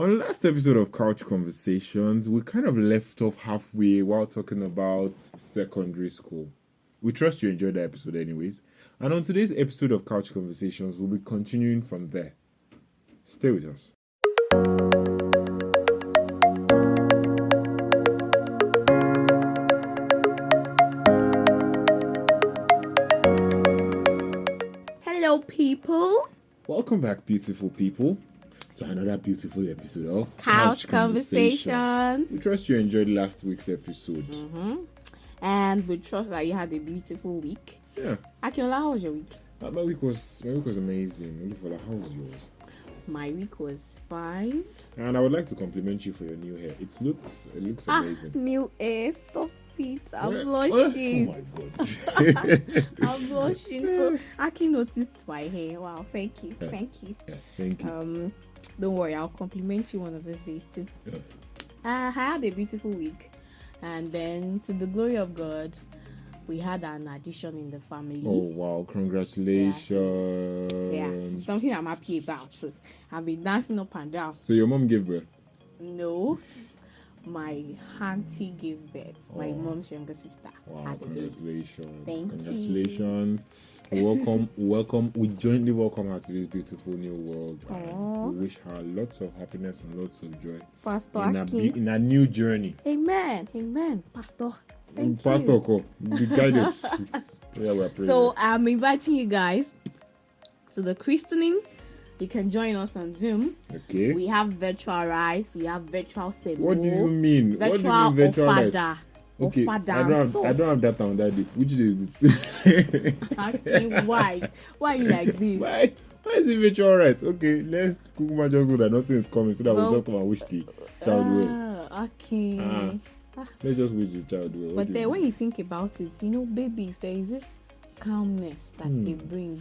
On last episode of Couch Conversations, we kind of left off halfway while talking about secondary school. We trust you enjoyed the episode anyways. And on today's episode of Couch Conversations, we'll be continuing from there. Stay with us. Hello, people. Welcome back, beautiful people, to another beautiful episode of Couch Conversations. We trust you enjoyed last week's episode. And we trust that you had a beautiful week. Yeah. Akinola, how was your week? My week was amazing. Olufola, how was yours? My week was fine. And I would like to compliment you for your new hair. It looks amazing. New hair. Stop it. I'm Yeah. blushing. Oh my god. I'm blushing. So Aki noticed my hair. Wow, thank you. Yeah. Thank you. Yeah, thank you. Don't worry, I'll compliment you one of these days too. Yeah. I had a beautiful week, and then to the glory of God, we had an addition in the family. Oh wow, congratulations. Yeah, something I'm happy about. I've been dancing up and down. So your mom gave birth? No, my auntie gave birth. My Oh. mom's younger sister. Wow, had a baby. congratulations. Thank Congratulations. Welcome. We jointly welcome her to this beautiful new world. Aw. And we wish her lots of happiness and lots of joy Pastor in Aki. in a new journey. Amen. Amen. Pastor. Thank Pastor you. Ko, be guided. Yeah, we're praying. So I'm inviting you guys to the christening. You can join us on Zoom. okay. We have virtual rice. We have virtual semo. What do you mean? Virtual What do you mean virtual life? ofada. Okay, Ofada I and don't sauce. have that on that day. Which day is it? Asking why? Why you like this? Why is it virtual right? Okay, let's Kukuma just so that nothing is coming so that Well, we'll just come and wish the child well. Okay. Let's just wish the child well. What But do then you when mean? you think about it, babies, there is this calmness that they bring.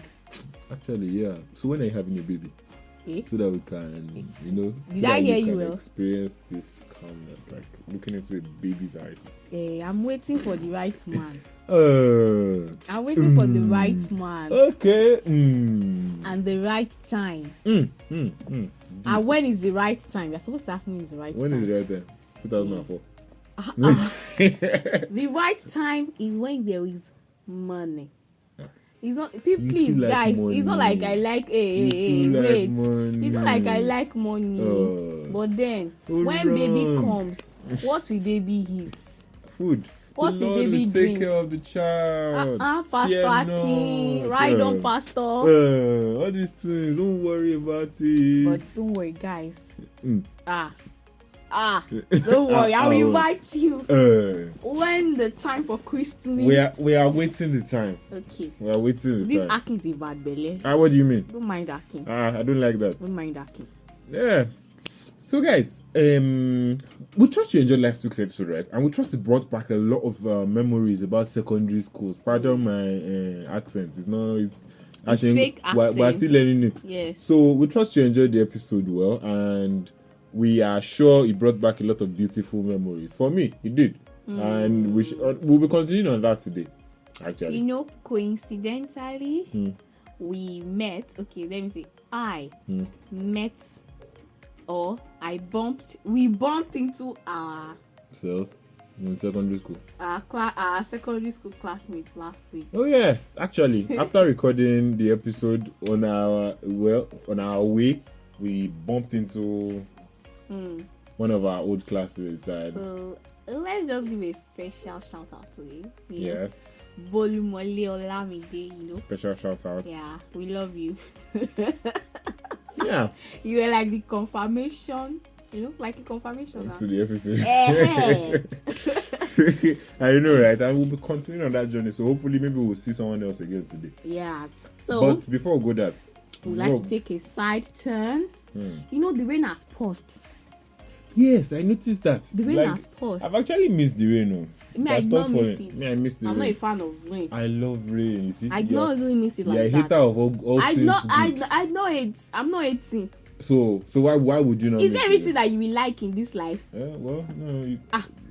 Actually, yeah. So when are you having a baby? Eh? So that we can, Did so I that hear we you can well? experience this calmness, like looking into a baby's eyes. I'm waiting for the right man. I'm Okay. waiting for the right man and the right time. And when is the right time? You're supposed to ask me is the right When time. is the right time? 2004. The right time is when there is money. It's not You please too like guys. It's not like money. I like You too like wait. money. It's not like I like money. But then when baby run. comes, what will baby eat? Food. What the will Lord baby will drink? take care of the child. Pastor Fear Aki, not. right on, Pastor. All these things, don't worry about it. But don't worry, guys. Mm. Don't worry. I will invite you Uh, when the time for christening. we are waiting the time. Okay. We are waiting the This time. Aki is a bad belly. What do you mean? Don't mind Aki. I don't like that. Don't mind Aki. Yeah. So guys, we trust you enjoyed last week's episode, right? And we trust it brought back a lot of memories about secondary schools. Pardon my accent. It's actually fake we're accent. still learning it. Yes. So we trust you enjoyed the episode well, and we are sure it brought back a lot of beautiful memories. For me, it did, and we'll be continuing on that today. Actually, Coincidentally, we met. Okay, let me see. I met, or we bumped into our sales in secondary school. our secondary school classmates last week. Oh yes, actually, after recording the episode on our way, we bumped into one of our old classmates. And So let's just give a special shout out to him. yes, Bolumole Olamide, special shout out. Yeah, we love you. Yeah, You were like the confirmation, like a confirmation. to the episode. Eh. I know, right? And we'll be continuing on that journey. So hopefully, maybe we'll see someone else again today. Yeah. So But before we go that, we'd like to take a side turn. The rain has paused. Yes, I noticed that. The rain has paused. I've actually missed the rain. No. I did not miss it. I miss the I'm not rain. a fan of rain. I love rain. You see, I not really miss it like a that. hater of all I things. not. good. I not hate. I'm not hating. So why would you not? Is miss there the everything rain? that you will like in this life? Well, no.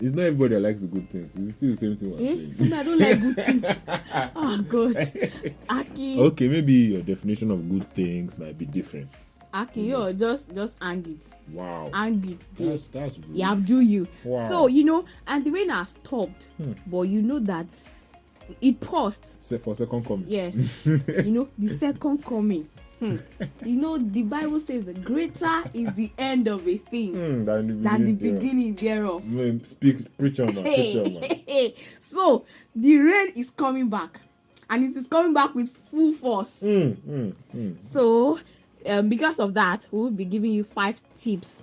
It's not everybody that likes the good things. It's still the same thing. What I'm saying. Some I don't like good things. Oh God, Aki. Okay, maybe your definition of good things might be different. Aki, just hang it. Wow. Hang it there. That's rude. You have do you. Wow. So, and the rain has stopped. But you know that it paused. For second coming. Yes. The second coming. The Bible says the greater is the end of a thing Than the beginning thereof. Preach on that. So the rain is coming back, and it is coming back with full force. So because of that, we will be giving you 5 tips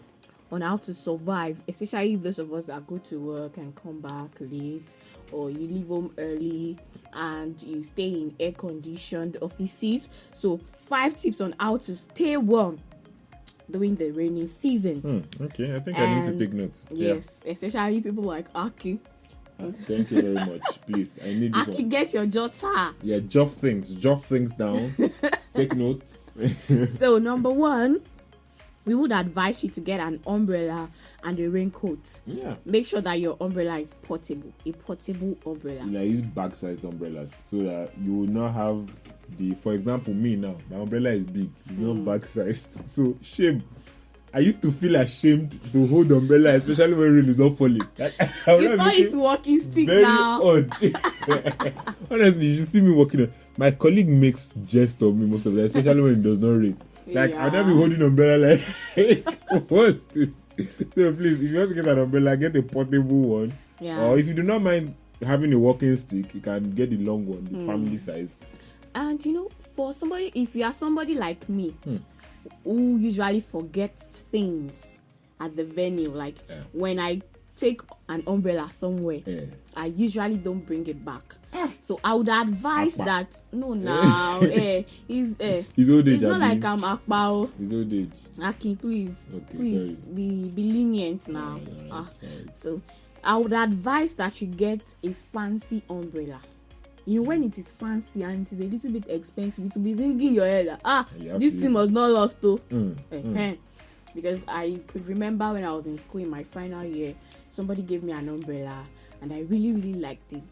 on how to survive, especially those of us that go to work and come back late, or you leave home early and you stay in air-conditioned offices. So 5 tips on how to stay warm during the rainy season. Okay, I think I need to take notes. Yes, especially people like Aki. Thank you very much. Please, I need this Aki, one. get your jotter. Yeah, jot things down. Take notes. So number 1, we would advise you to get an umbrella and a raincoat. Yeah. Make sure that your umbrella is portable. A portable umbrella. Use bag-sized umbrellas so that you will not have for example, me now, my umbrella is big. It's not bag-sized. So, shame. I used to feel ashamed to hold the umbrella, especially when rain is not falling. You thought it's walking stick very now. Odd. Honestly, you should see me walking on. My colleague makes jest of me most of the time, especially when it does not rain. I'll not be holding umbrella what's this? So please, if you want to get an umbrella, get a portable one. Yeah. Or if you do not mind having a walking stick, you can get the long one, the family size. And for somebody, if you are somebody like me, who usually forgets things at the venue, when I take an umbrella somewhere, I usually don't bring it back. So I would advise that his old age. It's not like I'm Akpao. His old age. Aki, please sorry. be lenient now. So I would advise that you get a fancy umbrella. When it is fancy and it is a little bit expensive, it will be ringing your head that, this thing was not lost though. Because I could remember when I was in school in my final year, somebody gave me an umbrella and I really, really liked it.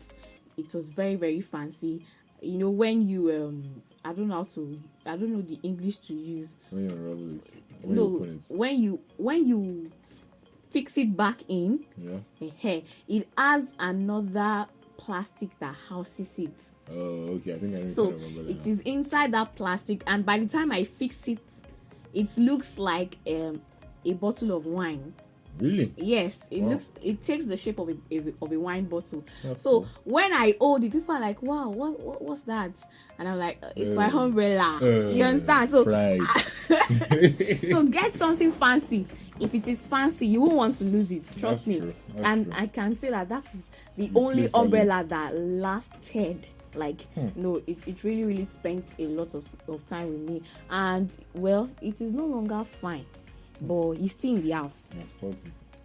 It was very, very fancy. When you I don't know the English to use. When you unravel it. When you fix it back in, it has another plastic that houses it. Oh, okay. I think I remember. So it is inside that plastic, and by the time I fix it, it looks like a bottle of wine. Really? Yes, it takes the shape of a wine bottle. That's so cool. when I hold it, people are like, wow, what's that? And I'm like, it's my umbrella. You understand? So so get something fancy. If it is fancy, you won't want to lose it. Trust me. That's true. I can say that is the only umbrella that lasted. No, it really, really spent a lot of time with me. And it is no longer fine, but it's still in the house.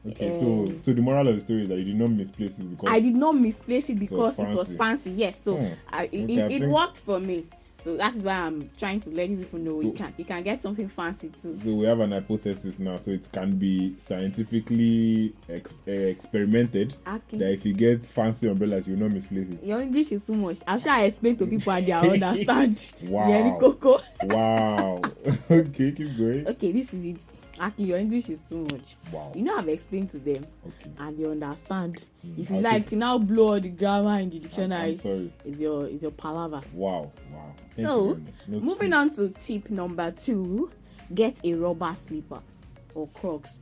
Okay, so the moral of the story is that you did not misplace it because I did not misplace it because it was fancy. Yes, so it worked for me. So that is why I'm trying to let you people know you can get something fancy too. So we have an hypothesis now, so it can be scientifically experimented that if you get fancy umbrellas, you will not misplace it. Your English is too much. I'm sure I explained to people and they understand. Wow. Wow. Okay, keep going. Okay, this is it. Actually, your English is too much. Wow. I've explained to them and they understand. If you now blow all the grammar in the dictionary, it's your palaver. Wow. So, moving on to tip number 2, get a rubber slippers or Crocs.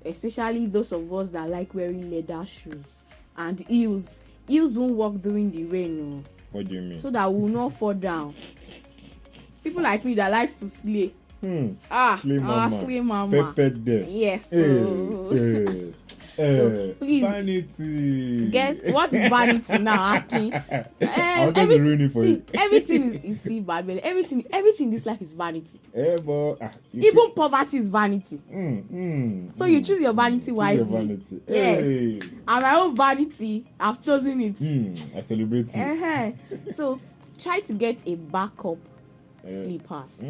Especially those of us that like wearing leather shoes and heels. Heels won't work during the rain. No. What do you mean? So that we will not fall down. People like me that likes to slay. Slay mama. Peppered there. Yes. So please, vanity. Guess what is vanity now, Aki? Everything is bad, but everything in this life is vanity. Even poverty is vanity. So you choose your vanity wisely. Yes. And my own vanity, I've chosen it. I celebrate it. So try to get a backup slippers.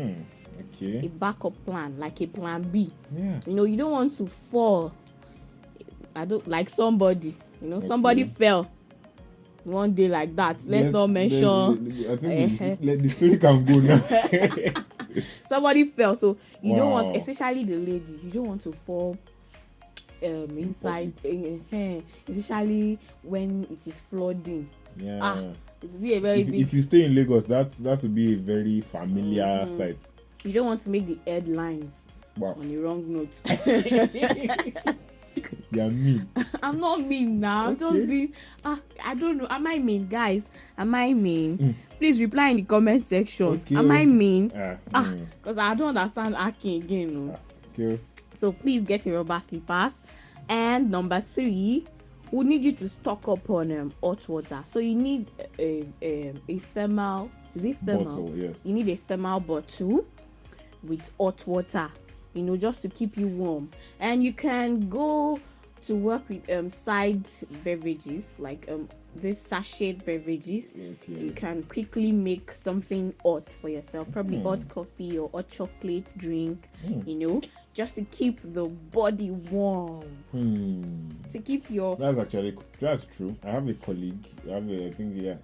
Okay. A backup plan, like a plan B. Yeah. You don't want to fall. Like somebody. Somebody fell one day like that. Let's not mention. I think let the story can go now. Somebody fell, so you don't want, Wow. especially the ladies, you don't want to fall inside, especially when it is flooding. Yeah. It will be a very big. If you stay in Lagos, that would be a very familiar sight. You don't want to make the headlines Wow. on the wrong note. Yeah, me. I'm not mean now. I'm Okay. just being. I don't know. Am I mean, guys? Am I mean? Please reply in the comment section. Okay. Am I mean? Mm. Because I don't understand hacking again. No. Okay. So please get your rubber slippers. And number 3, we need you to stock up on hot water. So you need a thermal. Is it thermal? Bottle, yes. You need a thermal bottle with hot water, just to keep you warm. And you can go to work with side beverages like this sachet beverages. Okay. You can quickly make something hot for yourself, probably hot coffee or hot chocolate drink, just to keep the body warm. To keep your That's true. I have a colleague. I think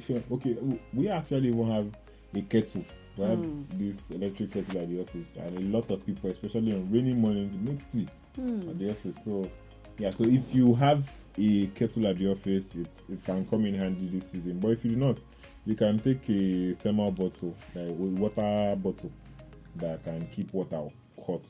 she okay. We actually even have a kettle. We have this electric kettle at the office, and a lot of people, especially on rainy mornings, make tea at the office. So yeah, so if you have a kettle at the office, it can come in handy this season. But if you do not, you can take a thermal bottle, like a water bottle that can keep water hot.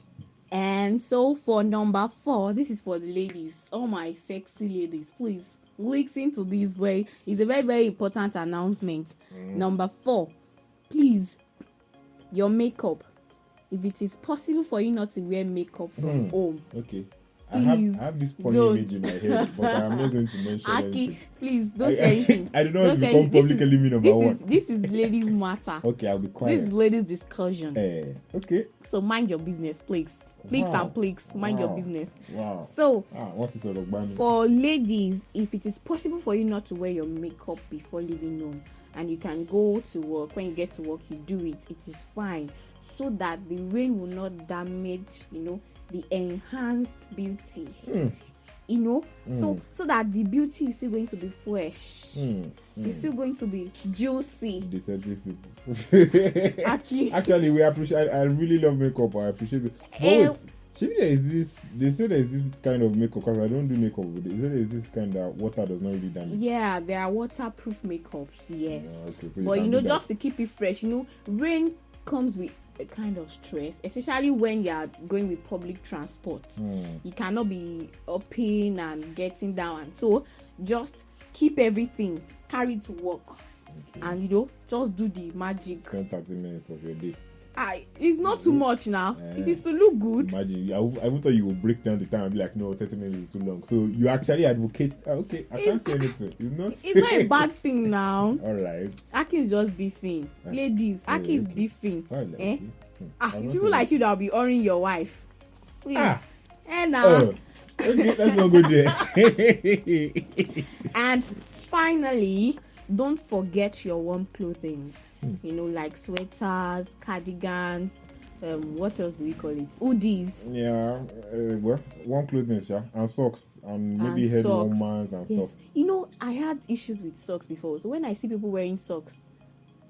And so for number 4, this is for the ladies. All my sexy ladies, please listen to this way. It's a very, very important announcement. Number 4, please, your makeup. If it is possible for you not to wear makeup from home, Okay. Please, I have this funny don't. image in my head, but I'm not going to mention Aki, anything. please don't say anything. I don't know Don't if say become anything. This public is- enemy number one. This is ladies matter. Okay, I'll be This quiet. is ladies discussion. Okay. So mind your business, please. Please Wow. and please mind your Wow. business. Wow. So What is sort of banning? for ladies, if it is possible for you not to wear your makeup before leaving home, and you can go to work, when you get to work you do it, it is fine, so that the rain will not damage the enhanced beauty. So that the beauty is still going to be fresh. It's still going to be juicy. Deceptive people. Aki. Actually, we appreciate. I really love makeup. I appreciate it. But Eh. wait, maybe there is this. They say there is this kind of makeup, because I don't do makeup with it. They say there is this kind that water does not really damage. Yeah, there are waterproof makeups, yes. Okay, so But can do that. just to keep it fresh, rain comes with a kind of stress, especially when you are going with public transport. You cannot be upping and getting down, and so just keep everything, carry to work, and just do the magic. Spend 30 minutes of your day. It's not too much now. It is to look good. Imagine, I even thought you would break down the time and be like, no, 30 minutes is too long. So you actually advocate, okay, I can't say anything. It's not. It's not a bad thing now. All right. Aki is just beefing. Ladies, Aki is beefing. All right. Eh? I'm It's not people saying like you that will be earning your wife. Please. Now. Oh, okay, let's not go there. And finally, don't forget your warm clothing. Like sweaters, cardigans, what else do we call it? Hoodies. Yeah, well, warm clothing, yeah, and socks, and maybe And head socks. warmers and Yes. stuff. I had issues with socks before. So when I see people wearing socks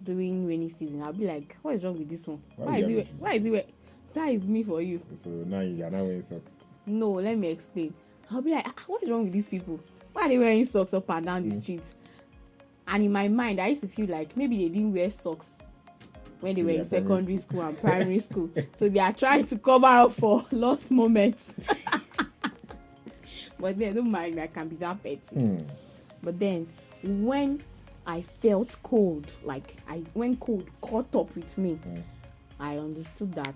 during rainy season, I'll be like, what is wrong with this one? Why is it- Why is it? That is me for you. So now you're not wearing socks. No, let me explain. I'll be like, what is wrong with these people? Why are they wearing socks up and down the street? And in my mind, I used to feel like maybe they didn't wear socks when they were in Yeah, primary secondary school and primary school. So they are trying to cover up for lost moments. But then, don't mind me, I can be that petty. But then, when I felt cold, when cold caught up with me, I understood that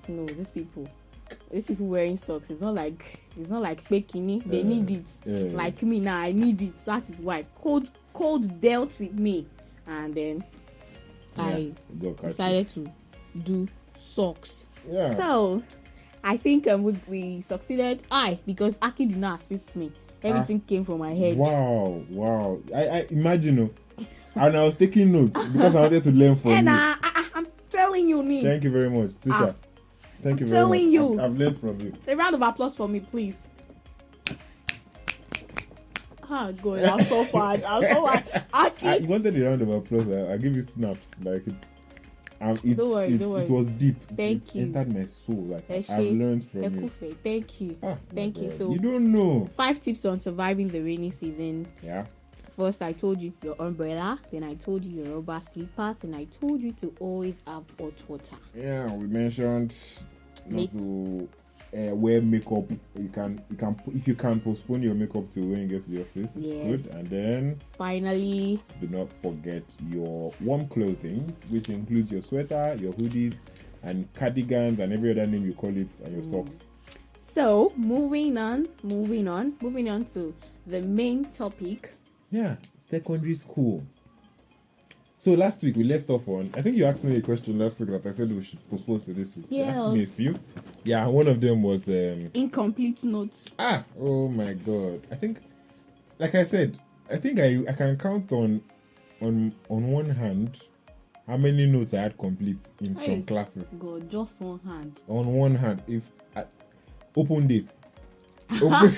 these people wearing socks, it's not like bikini. They need it. Yeah. Like me now, I need it. That is why cold dealt with me, and then I Go catch decided to do socks. it. Yeah. So I think we succeeded. Because Aki did not assist me. Everything came from my head. Wow. I imagine, and I was taking notes because I wanted to learn from And you. I'm telling you, me. Thank you very much, teacher. Thank you very telling much. you. I've learned from you. A round of applause for me, please. God, I'm so bad. Aki. You wanted a round of applause. I'll give you snaps. Like it's. Don't worry. It was deep. Thank you. Entered my soul. Like Eshe, I've learned from it. Ekufe, thank you. My Thank you. God. So You don't know. 5 tips on surviving the rainy season. Yeah. First, I told you your umbrella. Then I told you your rubber slippers, and I told you to always have hot water. Yeah, we mentioned not Make- to wear makeup. You can if you can postpone your makeup till when you get to the office. It's Yes. good. And then Finally, do not forget your warm clothing, which includes your sweater, your hoodies, and cardigans, and every other name you call it, and your socks. so moving on to the main topic. Yeah, secondary school. So last week we left off on. I think you asked me a question last week that I said we should postpone to this week. You asked me a Yes. few. Yeah, one of them was Incomplete notes. oh my god. I think, like I said, I think I can count on one hand how many notes I had complete in Hey. some classes. God, just one hand. On one hand, if open day. Open,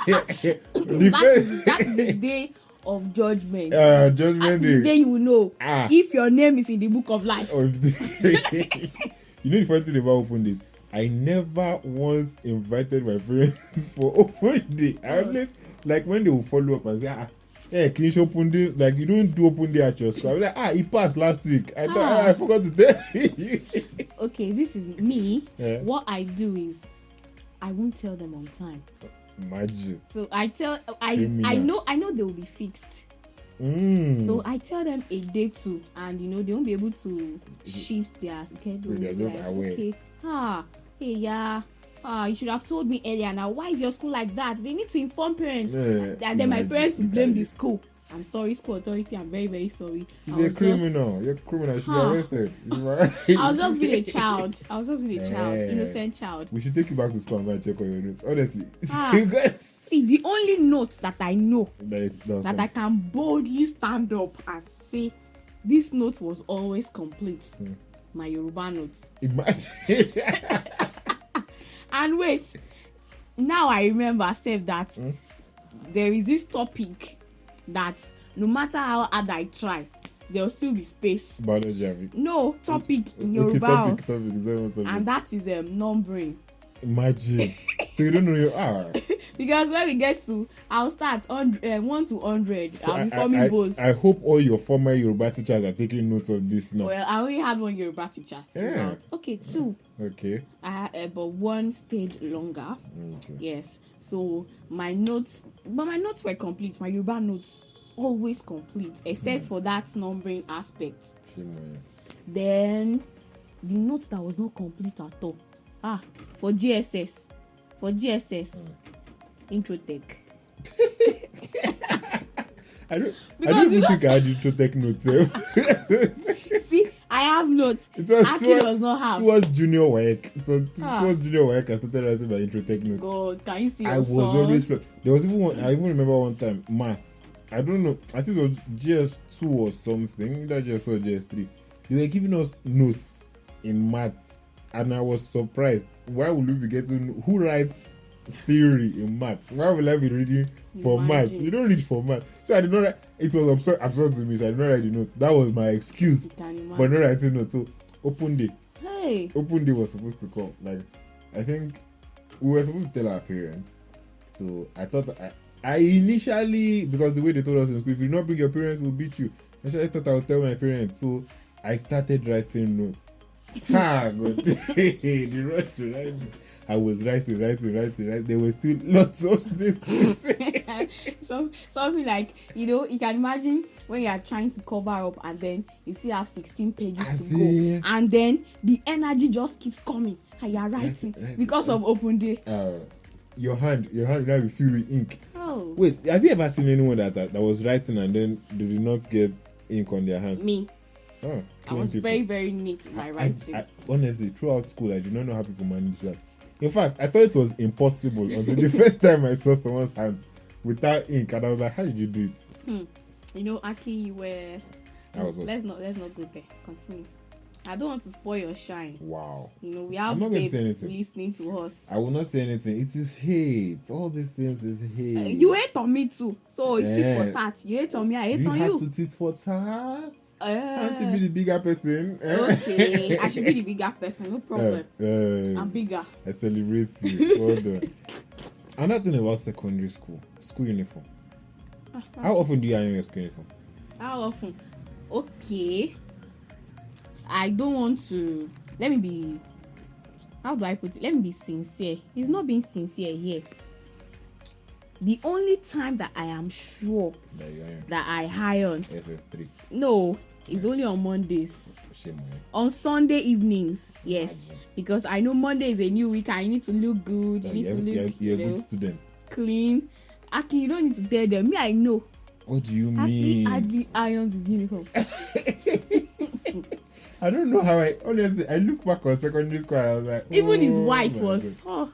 That's the day of judgment. judgment That's the day day. you will know Ah. if your name is in the book of life. You know the funny thing about open days? I never once invited my parents for open day. I always like when they will follow up and say, hey, can you open day? Like you don't do open day at your school. I'm like, it passed last week. I forgot to tell you. Okay, this is me. Yeah. What I do is I won't tell them on time. Imagine. So I Criminal. know they will be fixed. So I tell them a day too, and they won't be able to shift their schedule. They're just Like, aware. okay, hey, yeah. You should have told me earlier. Now, why is your school like that? They need to inform parents. Yeah, And then my imagine. parents will Look blame at the you. school. I'm sorry, school authority. I'm very, very sorry. You're a criminal. You're a criminal. You should be arrested. I was just being a child. Yeah. Innocent child. We should take you back to school and go and check on your notes. Honestly. Ah. You guys. See, the only note that I know That's that I can boldly stand up and say this note was always complete. My Yoruba notes. Imagine. And wait, now I remember self that there is this topic that no matter how hard I try, there will still be space. Biology, Abi. No topic in Okay, Yoruba, topic. Is that what's up? and that is numbering. Imagine. So you don't know your Because when we get to, I'll start 1 to 100. So I'll be forming bows. I hope all your former Yoruba teachers are taking notes of this now. Well, I only had one Yoruba teacher. Yeah. throughout. Okay, 2. Okay. But 1 stayed longer. Okay. Yes. So my notes were complete. My Yoruba notes always complete, except for that numbering aspect. Shame on you. Then the note that was not complete at all. For GSS. Introtech. I don't Because even think I had intro tech notes. See, I have notes. It was Aki towards- does not have. Towards junior work. Towards junior work, I started writing my intro tech notes. God, can you see I your was son? always there was even one. I even remember one time maths. I don't know. I think it was GS2 or something. Either GS2 or GS3. They were giving us notes in maths, and I was surprised. Why would we be getting who writes theory in maths? Why will I be reading for maths? Imagine. You don't read for maths. So I did not write. It was absurd to me. So I did not write the notes. That was my excuse You can imagine. for not writing notes. So open day was supposed to come. Like I think we were supposed to tell our parents. So I thought I initially, because the way they told us in school, if you not bring your parents, we'll beat you. I thought I would tell my parents. So I started writing notes. God. The rush to write. I was writing. There were still lots of spaces. So something like, you can imagine when you are trying to cover up and then you still have 16 pages to go, and then the energy just keeps coming and you are writing because of open day. Your hand now be filled with ink. Oh, Wait, have you ever seen anyone that was writing and then they did not get ink on their hands? me. Oh, I was people. very, very neat with my writing. I honestly, throughout school, I did not know how people manage that. In fact, I thought it was impossible until the first time I saw someone's hands without ink, and I was like, "How did you do it?" Aki, you were. I was what? Let's not go there. Continue. I don't want to spoil your shine. Wow. You know, we I'm have not going to say babes anything. listening to us. I will not say anything. It is hate. All these things is hate. You hate on me too, so it's tit for Eh. tat. You hate on me, I hate you on have you. to tit for tat. Can't you Eh. be the bigger person? Okay, I should be the bigger person, no problem. I'm bigger. I celebrate you. Well done. Another thing about secondary school uniform. How often do you iron your school uniform? How often? Okay. I don't want to. Let me be. How do I put it? Let me be sincere. It's not being sincere here. The only time that I am sure That you iron. that I iron, SS3. no, it's only on Mondays. Shame on you. On Sunday evenings, yes, Imagine. because I know Monday is a new week. I need to look good. You need to look, You're a you know, good student. clean. Aki, you don't need to tell them. Me, I know. What do you Aki mean? hardly irons his uniform. I don't know how honestly, I look back on secondary school and I was like, Even his oh white my was. God. Oh,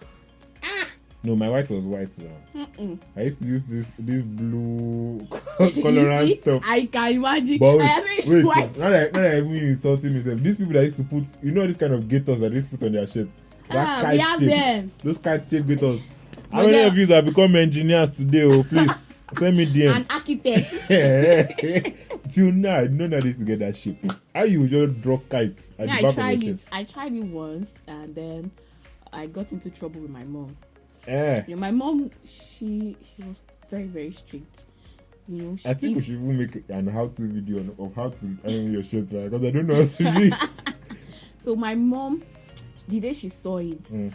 No, my white was white now. mm-mm. I used to use this blue You colorant see, stuff. I can imagine. But I have it wait, white. not that even insulting myself. These people that used to put, you know, this kind of gaiters that they used to put on their shirts. That We have shape. them. Those kite shape gaiters. How But many then- of you have become engineers today? Oh, please send me DM. An architect. Till now, I don't know how they used to get that shape. How you just draw kites at Yeah, the back I of tried your it. I tried it once, and then I got into trouble with my mom. shirt? You know, my mom, she was very, very strict. You know, I think we should even make an how-to video of how to iron your shirts, because I don't know how to do it. So my mom, the day she saw it, Mm.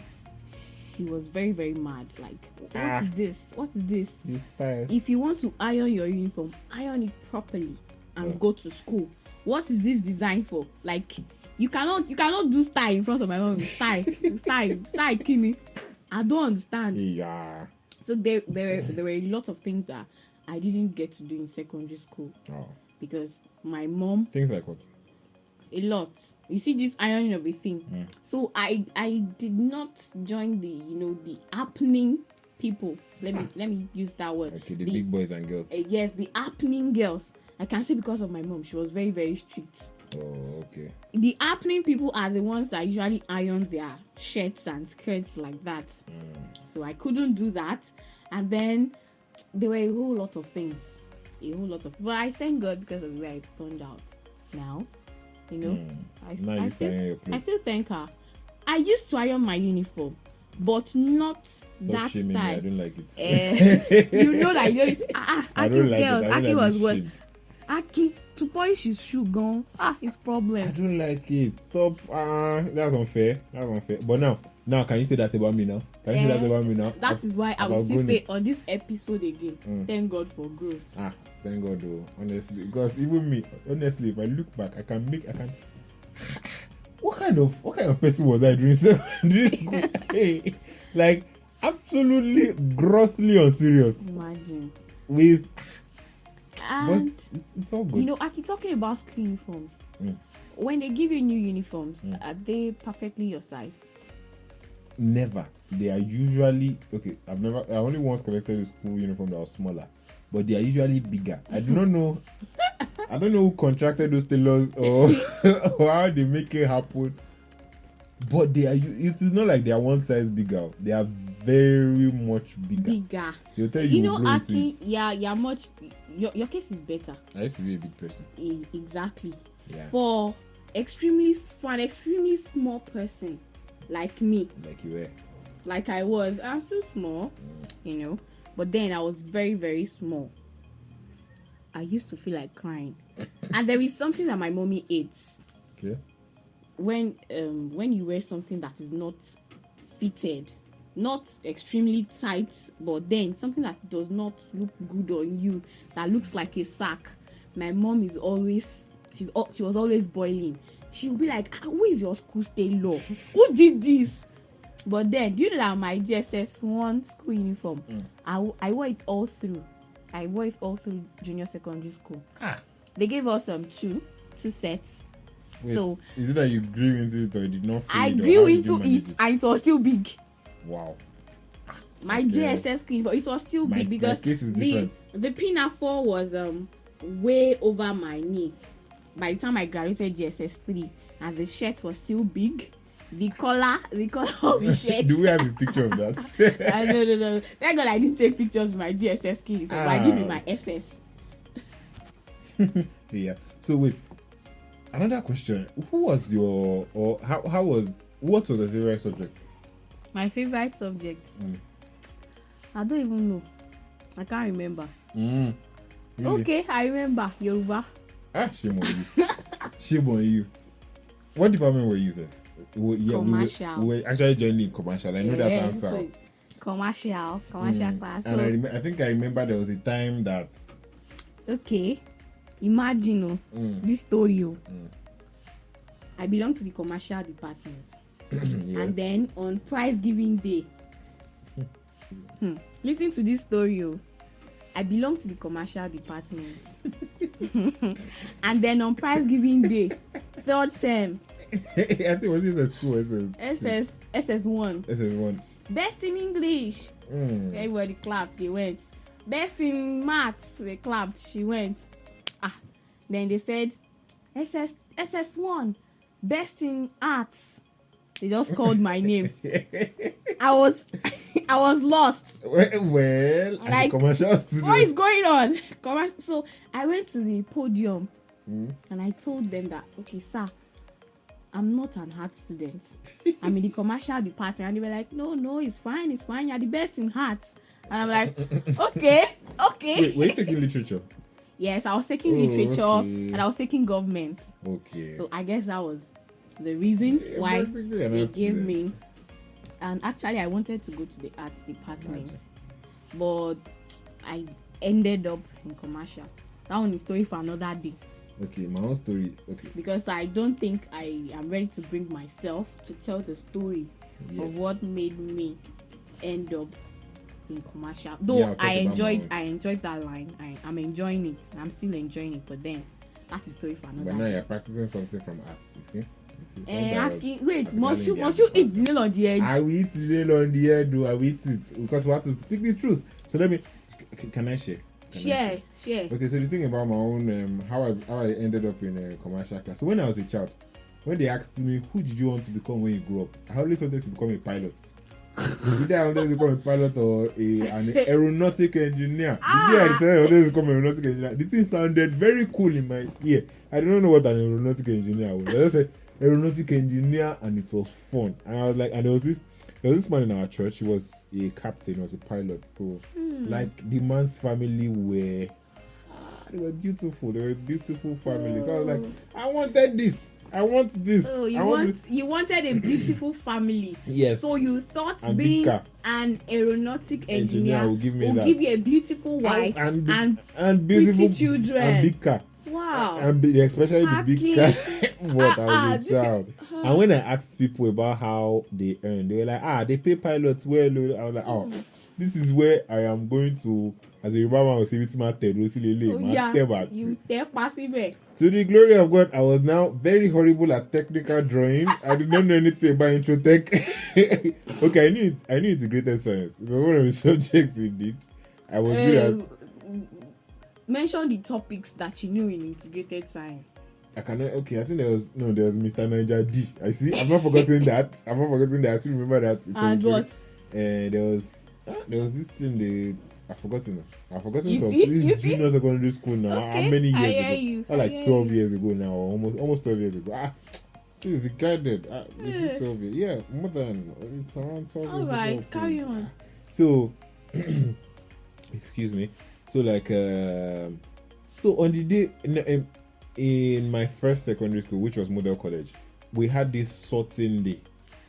she was very, very mad. Like, Ah. what is this? What is this? This style. If you want to iron your uniform, iron it properly and Yeah. go to school. What is this designed for? Like, you cannot do style in front of my mom. Style, Kimi. I don't understand. Yeah. So there were a lot of things that I didn't get to do in secondary school Oh. because my mom, Things like what? a lot. You see this ironing of a thing. Mm. So I did not join the the happening people. Let me use that word. Okay, the big boys and girls. Yes, the happening girls. I can say because of my mom. She was very, very strict. Oh, okay. The happening people are the ones that usually iron their shirts and skirts like that. So I couldn't do that. And then there were a whole lot of things. But I thank God because of the way it turned out. Now, Now I you iron your still clothes. thank her. I used to iron my uniform, but not Stop that shaming me. I style. don't like it. You know that you say, I Aki don't like girls, it. I Aki don't like was this what? shit. Aki to polish his shoe gone. It's I problem. don't like it. Stop. That's unfair. But now, can you say that about me now? Can you say that about me now? That is why I will I've still outgrown say it. on this episode again. Thank God for growth. Thank God though, honestly. Because even me, honestly, if I look back, I can what kind of person was I during secondary school? Hey, like absolutely grossly unserious Imagine. with And but it's all good. Aki, talking about school uniforms. Mm. When they give you new uniforms, are they perfectly your size? Never. They are usually okay. I only once collected a school uniform that was smaller, but they are usually bigger. I do not know. I don't know who contracted those tailors or, or how they make it happen. But they are. It is not like they are one size bigger. They are very much bigger. Bigger. They'll tell you. You know, grow into Aki, it. you're much. Your case is better. I used to be a big person. Exactly. Yeah. For an extremely small person like me, Like you were. like I was, I'm still small, but then I was very, very small. I used to feel like crying. And there is something that my mommy hates. Okay. When you wear something that is not fitted, not extremely tight, but then something that does not look good on you, that looks like a sack. My mom is always she was always boiling. She will be like, who is your school tailor? Who did this? But then, do you know that my GSS1 school uniform, I wore it all through. I wore it all through junior secondary school. They gave us two sets. Wait, So is it that you grew into it or you did not feel I it? Or grew how did you into manage it and it was still big. Wow. My Okay. GSS school uniform, it was still My- big because my case is the different. the pinafore was way over my knee. By the time I graduated GSS 3, and the shirt was still big. The collar of the shirt. Do we have a picture of that? No. Thank God I didn't take pictures with my GSS key, but I did with my SS. Yeah. So wait, another question. What was your favorite subject? My favorite subject? I don't even know. I can't remember. Really? Okay, I remember. Yoruba. Shame on you. Shame on you. What department were you, sir? Commercial. We were actually joining commercial. I know that answer. So, commercial class. And So, I think I remember there was a time that okay, imagine this story. I belong to the commercial department. yes. And then on prize giving day, listen to this story. I belong to the commercial department. And then on prize giving day, third term, I think it was SS2 SS1, SS1. best in English. Everybody clapped, they went. Best in maths, they clapped, she went. Then they said SS1, best in arts. They just called my name. I was lost. Well, Like, commercial student. what is going on? So I went to the podium and I told them that, okay, sir, I'm not an art student. I'm in the commercial department. And they were like, no, it's fine. You're the best in arts. And I'm like, okay. Wait, were you taking literature? Yes, I was taking literature okay. and I was taking government. Okay. So I guess that was the reason why basically an they art gave student. me. And actually, I wanted to go to the arts department, but I ended up in commercial. That one is story for another day. Okay, my own story. Okay. Because I don't think I am ready to bring myself to tell the story of what made me end up in commercial. Though Yeah, I enjoyed that line. I'm enjoying it. I'm still enjoying it. But then that's a story for another But now day. you're practicing something from arts, you see? Wait, must you eat the nail on the edge? I will eat the nail on the head, though. I will eat it because we have to speak the truth. So let me. Can I share? Share. Okay, so the thing about my own how I ended up in a commercial class. So when I was a child, when they asked me who did you want to become when you grew up, I always wanted to become a pilot. Either I wanted to become a pilot or an aeronautic engineer. The day I decided I wanted to become an aeronautic engineer, the thing sounded very cool in my ear. I don't know what an aeronautic engineer was. I just said aeronautic engineer, and it was fun. And I was like, and there was this man in our church. He was a captain, he was a pilot. So like the man's family were they were beautiful. They were a beautiful family. So I was like, I wanted this. I want this. Oh, you wanted a beautiful family. Yes. So you thought And being big car. an aeronautic engineer will give me will that. give you a beautiful wife and pretty beautiful children. and big car. Wow. And especially the big car. What I was a child. And when I asked people about how they earn, they were like, they pay pilots well. I was like, this is where I am going to, as a Yoruba man will say, it's my TED. You tell passive. To the glory of God, I was now very horrible at technical drawing. I did not know anything about Introtech. Okay, I knew integrated science. It was one of the subjects we did. I was good at. Mention the topics that you knew in integrated science. I cannot. Okay, I think there was Mr. Niger D. I see. I'm not forgetting that. I still remember that. And what? There was this thing I've forgotten You see? junior secondary school now. Okay, How many I years hear ago? you. Like 12 years ago now, or almost 12 years ago. This is the guided. Is it 12 years? Yeah, more than it's around 12 years ago. Alright, carry on. So, excuse me. So like, so on the day in my first secondary school, which was Model College, we had this sorting day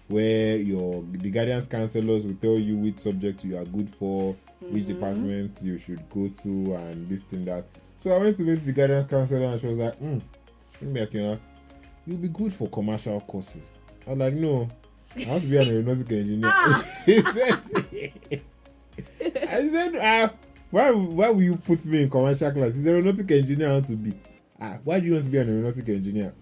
where the guidance counselors will tell you which subject you are good for, which departments you should go to, and this and that. So I went to meet the guidance counselor, and she was like, you'll be good for commercial courses. I was like, no, I want to be an aeronautic engineer. I said, why will you put me in commercial class? He's an aeronautic engineer I want to be. Why do you want to be an aeronautic engineer?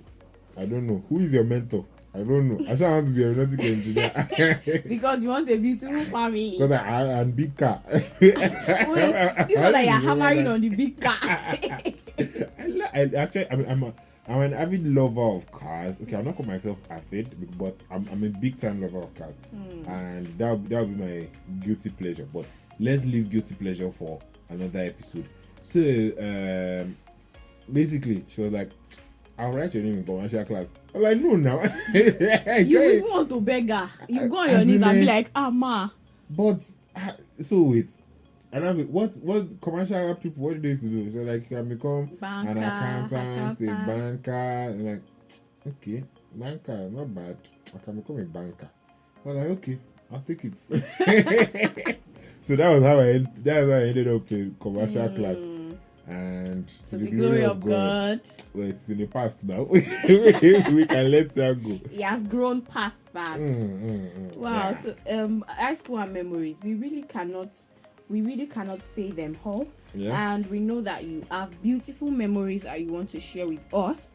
I don't know. Who is your mentor? I don't know. I just want to be an aeronautic engineer. Because you want a beautiful family. Because I'm big car. Wait, it's not like you're hammering on the big car. I'm I'm an avid lover of cars. Okay, I'm not call myself avid, but I'm a big time lover of cars, and that'll be my guilty pleasure. But let's leave guilty pleasure for another episode. So basically, she was like, "I'll write your name in commercial class." I'm like, "No, now." You even want to beg her. You go on your knees and be like, ma. But so wait. And I mean, what commercial people, what do they used to do? So like, you can become Banker, an accountant, a banker. And like, okay, banker, not bad. I can become a banker. I was like, okay, I'll take it. So that was how I ended up in commercial class. And to the glory of God. Well, it's in the past now. We can let that go. He has grown past that. Wow. Yeah. So high school and memories, we really cannot say them all. Yeah. And we know that you have beautiful memories that you want to share with us.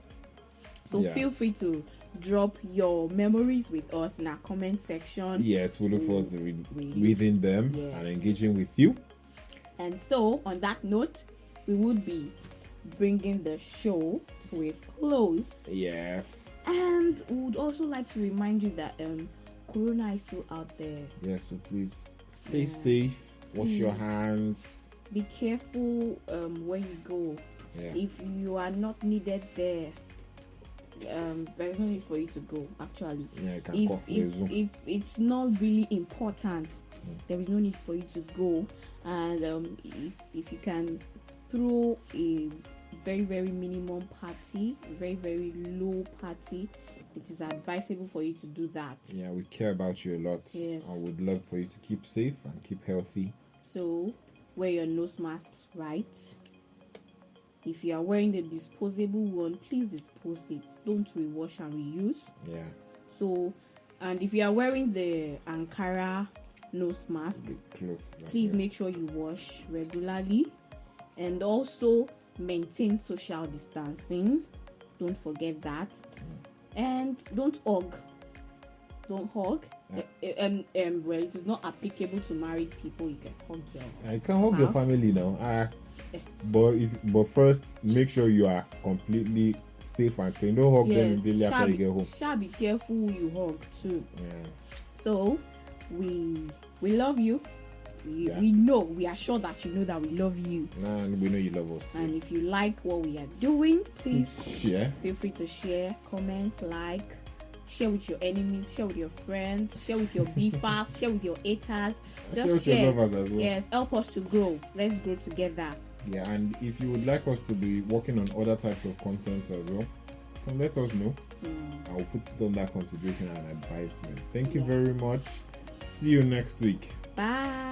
So feel free to drop your memories with us in our comment section. Yes, we look forward to reading them and engaging with you. And so, on that note, we would be bringing the show to a close. Yes. And we would also like to remind you that Corona is still out there. Yes, so please stay safe. Wash your hands. Be careful when you go. Yeah. If you are not needed there, there is no need for you to go. Actually, Yeah, you can call for a Zoom. if it's not really important, there is no need for you to go. And if you can throw a very very minimum party, very very low party, it is advisable for you to do that. Yeah, we care about you a lot. Yes. I would love for you to keep safe and keep healthy. So wear your nose masks right. If you are wearing the disposable one, please dispose it. Don't rewash and reuse. Yeah. So, and if you are wearing the Ankara nose mask, Close. please make sure you wash regularly, and also maintain social distancing. Don't forget that. And don't hug. Don't hug. Well, it is not applicable to married people. You can hug your You can hug your spouse. family now. But first, make sure you are completely safe and clean. Don't hug them daily after you get home. Shall be careful who you hug too. Yeah. So we love you. Yeah. We are sure that you know that we love you. And we know you love us too. And if you like what we are doing, please Share. feel free to share, comment, like, share with your enemies, share with your friends, share with your beefers, share with your haters. Share Just with your lovers as well. Yes, help us to grow. Let's grow together. Yeah, and if you would like us to be working on other types of content as well, then let us know. I will put it under consideration and advisement. Thank you very much. See you next week. Bye.